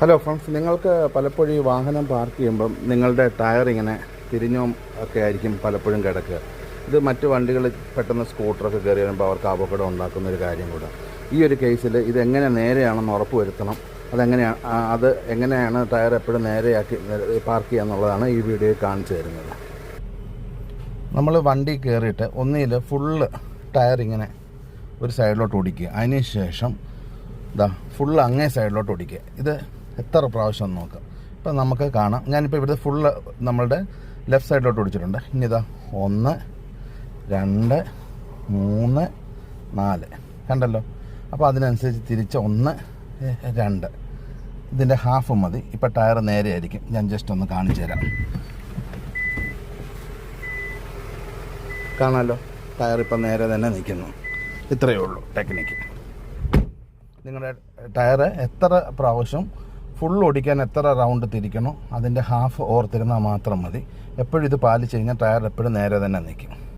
Hello friends, നിങ്ങൾക്ക് പലപ്പോഴും ഈ വാഹനം പാർക്ക് ചെയ്യുമ്പം നിങ്ങളുടെ ടയർ ഇങ്ങനെ തിരിഞ്ഞും ഒക്കെ ആയിരിക്കും പലപ്പോഴും കിടക്കുക. ഇത് മറ്റു വണ്ടികൾ പെട്ടെന്ന് സ്കൂട്ടറൊക്കെ കയറി വരുമ്പോൾ അവർക്ക് അപകടം ഉണ്ടാക്കുന്നൊരു കാര്യം കൂടെ. ഈ ഒരു കേസിൽ ഇതെങ്ങനെ നേരെയാണെന്ന് ഉറപ്പ് വരുത്തണം, എങ്ങനെയാണ് ടയർ എപ്പോഴും നേരെയാക്കി പാർക്ക് ചെയ്യുക എന്നുള്ളതാണ് ഈ വീഡിയോയിൽ കാണിച്ചു തരുന്നത്. നമ്മൾ വണ്ടി കയറിയിട്ട് ഒന്നിൽ ഫുള്ള് ടയർ ഇങ്ങനെ ഒരു സൈഡിലോട്ട് ഓടിക്കുക, അതിന് ശേഷം ഫുള്ള് അങ്ങേ സൈഡിലോട്ട് ഓടിക്കുക. ഇത് എത്ര പ്രാവശ്യം നോക്കാം. ഇപ്പം നമുക്ക് കാണാം, ഞാനിപ്പോൾ ഇവിടെ ഫുള്ള് നമ്മളുടെ ലെഫ്റ്റ് സൈഡിലോട്ട് ഓടിച്ചിട്ടുണ്ട്. ഇനി 1 2 3 4 കണ്ടല്ലോ. അപ്പോൾ അതിനനുസരിച്ച് തിരിച്ച് 1 2 ഇതിൻ്റെ ഹാഫ് മതി. ഇപ്പം ടയർ നേരെ ആയിരിക്കും. ഞാൻ ജസ്റ്റ് ഒന്ന് കാണിച്ചു തരാം. കാണാമല്ലോ, ടയർ ഇപ്പം നേരെ തന്നെ നിൽക്കുന്നു. ഇത്രയേ ഉള്ളൂ ടെക്നിക്ക്. നിങ്ങളുടെ ടയർ എത്ര പ്രാവശ്യം ഫുൾ ഓടിക്കാൻ എത്ര റൗണ്ട് തിരിക്കണോ അതിൻ്റെ ഹാഫ് ഓർത്തിരുന്നാൽ മാത്രം മതി. എപ്പോഴും ഇത് പാലിച്ച് കഴിഞ്ഞാൽ ടയർ എപ്പോഴും നേരെ തന്നെ നിൽക്കും.